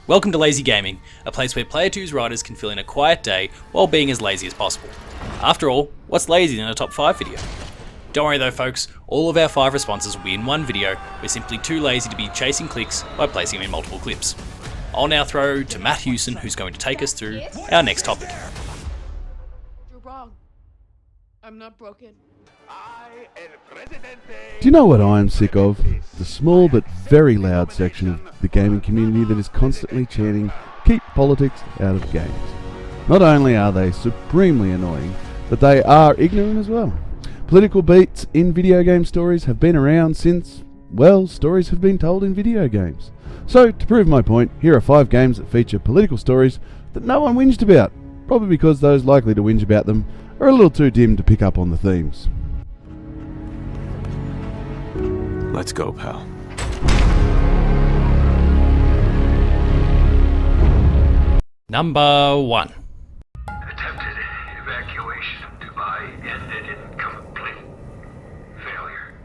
Welcome to Lazy Gaming, a place where Player 2's writers can fill in a quiet day while being as lazy as possible. After all, what's lazy in a top 5 video? Don't worry though folks, all of our 5 responses will be in one video. We're simply too lazy to be chasing clicks by placing them in multiple clips. I'll now throw to Matt Hewson, who's going to take us through our next topic. You're wrong. I'm not broken. Do you know what I am sick of? The small but very loud section of the gaming community that is constantly chanting, "Keep politics out of games." Not only are they supremely annoying, but they are ignorant as well. Political beats in video game stories have been around since, well, stories have been told in video games. So, to prove my point, here are 5 games that feature political stories that no one whinged about, probably because those likely to whinge about them are a little too dim to pick up on the themes. Let's go, pal. Number 1. Attempted evacuation of Dubai ended in complete failure.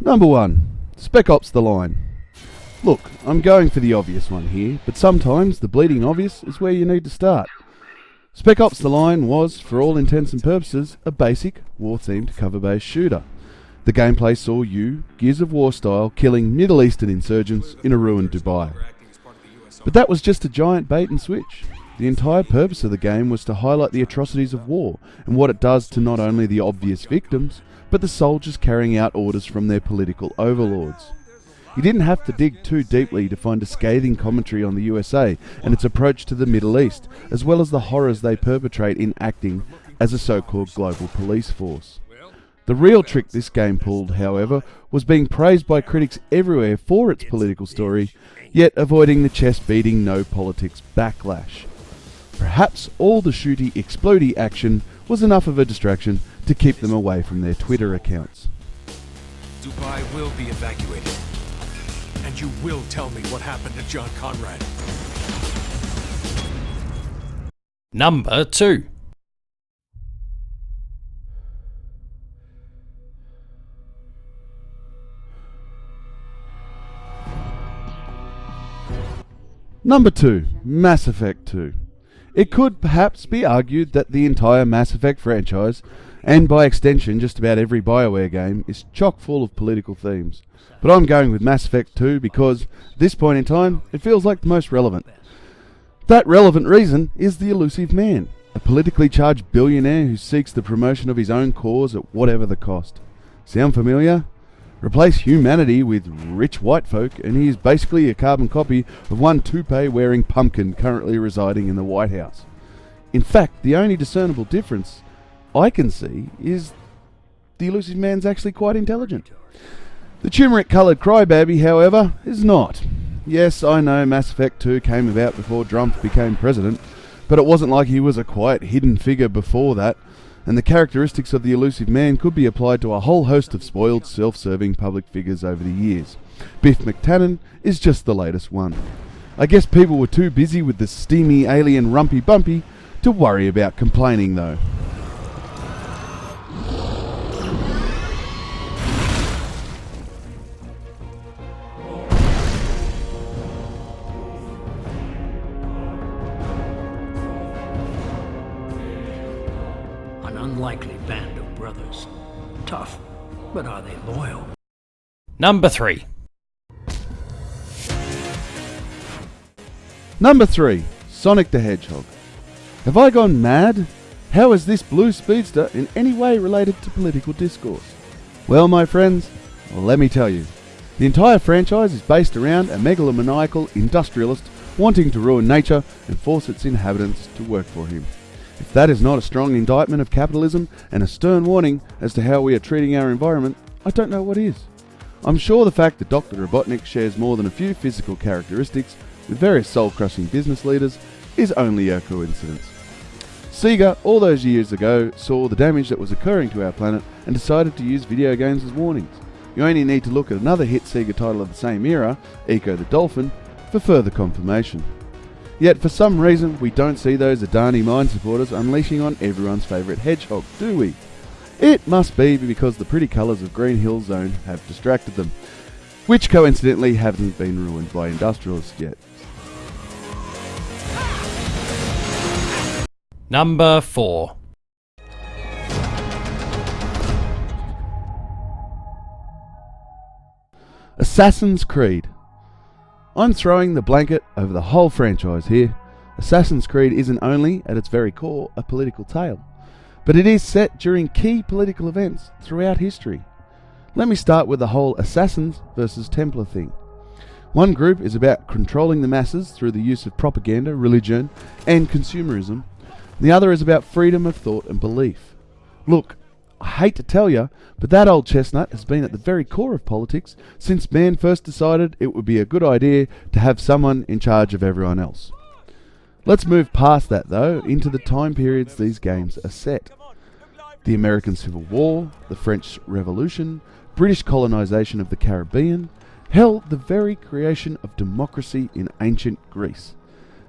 Number 1. Spec Ops The Line. Look, I'm going for the obvious one here, but sometimes the bleeding obvious is where you need to start. Spec Ops The Line was, for all intents and purposes, a basic, war-themed cover-based shooter. The gameplay saw you, Gears of War style, killing Middle Eastern insurgents in a ruined Dubai. But that was just a giant bait and switch. The entire purpose of the game was to highlight the atrocities of war and what it does to not only the obvious victims, but the soldiers carrying out orders from their political overlords. You didn't have to dig too deeply to find a scathing commentary on the USA and its approach to the Middle East, as well as the horrors they perpetrate in acting as a so-called global police force. The real trick this game pulled, however, was being praised by critics everywhere for its political story, yet avoiding the chest-beating no-politics backlash. Perhaps all the shooty, explodey action was enough of a distraction to keep them away from their Twitter accounts. Dubai will be evacuated. And you will tell me what happened to John Conrad. Number 2. Number 2. Mass Effect 2. It could perhaps be argued that the entire Mass Effect franchise, and by extension just about every BioWare game, is chock full of political themes. But I'm going with Mass Effect 2 because, at this point in time, it feels like the most relevant. That relevant reason is the elusive man, a politically charged billionaire who seeks the promotion of his own cause at whatever the cost. Sound familiar? Replace humanity with rich white folk and he is basically a carbon copy of one toupee-wearing pumpkin currently residing in the White House. In fact, the only discernible difference I can see is the elusive man's actually quite intelligent. The turmeric-coloured crybaby, however, is not. Yes, I know Mass Effect 2 came about before Trump became president, but it wasn't like he was a quiet hidden figure before that, and the characteristics of the elusive man could be applied to a whole host of spoiled, self-serving public figures over the years. Biff McTannen is just the latest one. I guess people were too busy with the steamy alien rumpy bumpy to worry about complaining though. Unlikely band of brothers. Tough, but are they loyal? Number 3. Number 3. Sonic the Hedgehog. Have I gone mad? How is this blue speedster in any way related to political discourse? Well, my friends, let me tell you. The entire franchise is based around a megalomaniacal industrialist wanting to ruin nature and force its inhabitants to work for him. If that is not a strong indictment of capitalism and a stern warning as to how we are treating our environment, I don't know what is. I'm sure the fact that Dr. Robotnik shares more than a few physical characteristics with various soul-crushing business leaders is only a coincidence. Sega, all those years ago, saw the damage that was occurring to our planet and decided to use video games as warnings. You only need to look at another hit Sega title of the same era, Eco the Dolphin, for further confirmation. Yet for some reason we don't see those Adani mine supporters unleashing on everyone's favourite Hedgehog, do we? It must be because the pretty colours of Green Hill Zone have distracted them, which coincidentally haven't been ruined by industrialists yet. Number 4. Assassin's Creed. I'm throwing the blanket over the whole franchise here. Assassin's Creed isn't only, at its very core, a political tale, but it is set during key political events throughout history. Let me start with the whole Assassins versus Templar thing. One group is about controlling the masses through the use of propaganda, religion, and consumerism. The other is about freedom of thought and belief. Look, I hate to tell you, but that old chestnut has been at the very core of politics since man first decided it would be a good idea to have someone in charge of everyone else. Let's move past that though, into the time periods these games are set. The American Civil War, the French Revolution, British colonisation of the Caribbean, hell, the very creation of democracy in ancient Greece.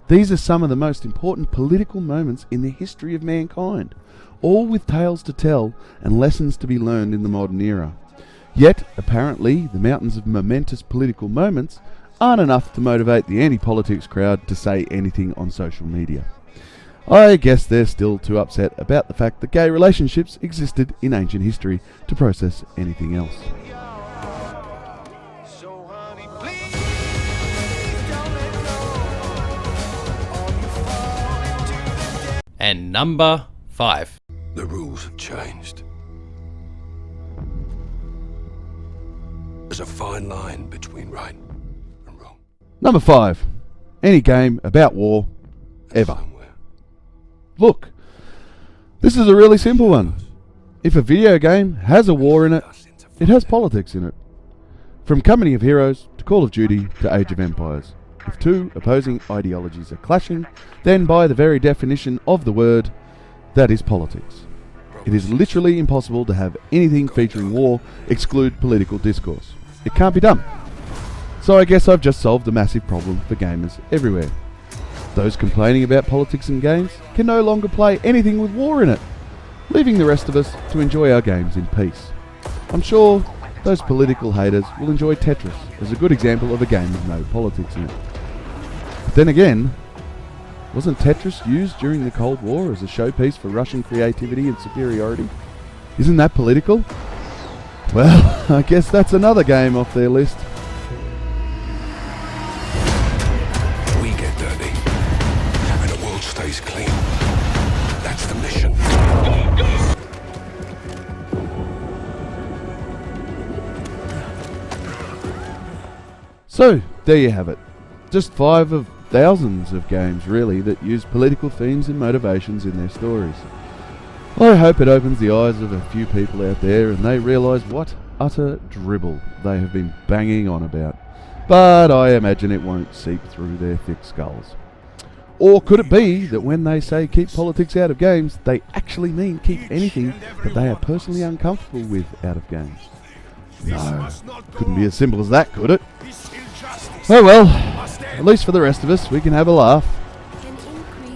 These are some of the most important political moments in the history of mankind, all with tales to tell and lessons to be learned in the modern era. Yet, apparently, the mountains of momentous political moments aren't enough to motivate the anti-politics crowd to say anything on social media. I guess they're still too upset about the fact that gay relationships existed in ancient history to process anything else. And number 5. The rules have changed. There's a fine line between right and wrong. Number 5. Any game about war, ever. Somewhere. Look, this is a really simple one. If a video game has a war in it, it has politics in it. From Company of Heroes to Call of Duty to Age of Empires. If two opposing ideologies are clashing, then by the very definition of the word, that is politics. It is literally impossible to have anything featuring war exclude political discourse. It can't be done. So I guess I've just solved a massive problem for gamers everywhere. Those complaining about politics in games can no longer play anything with war in it, leaving the rest of us to enjoy our games in peace. I'm sure those political haters will enjoy Tetris as a good example of a game with no politics in it. But then again, wasn't Tetris used during the Cold War as a showpiece for Russian creativity and superiority? Isn't that political? Well, I guess that's another game off their list. We get dirty, and the world stays clean. That's the mission. So, there you have it. Just 5 of thousands of games, really, that use political themes and motivations in their stories. I hope it opens the eyes of a few people out there and they realise what utter dribble they have been banging on about. But I imagine it won't seep through their thick skulls. Or could it be that when they say keep politics out of games, they actually mean keep anything that they are personally uncomfortable with out of games? No, couldn't be as simple as that, could it? Oh well, at least for the rest of us, we can have a laugh.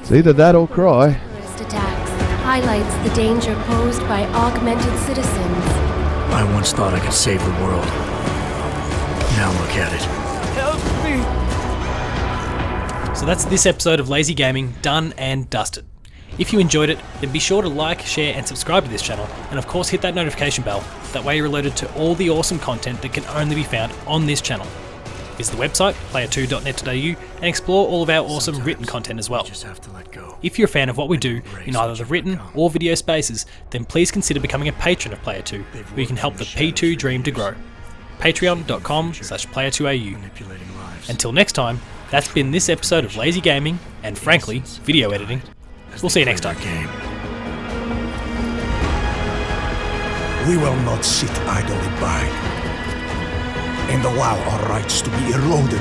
It's either that or cry. Terrorist attacks highlights the danger posed by augmented citizens. I once thought I could save the world. Now look at it. So that's this episode of Lazy Gaming done and dusted. If you enjoyed it, then be sure to like, share and subscribe to this channel, and of course hit that notification bell. That way you're alerted to all the awesome content that can only be found on this channel. Visit the website, player2.net.au, and explore all of our awesome written content as well. Just have to let go. If you're a fan of what we do in either the written or video spaces, then please consider becoming a patron of Player 2, where you can help the P2 dream to grow. Patreon.com/player2au. Manipulating lives. Until next time, that's been this episode of Lazy Gaming, and frankly, video editing. We'll see you next time. Game. We will not sit idly by and allow our rights to be eroded.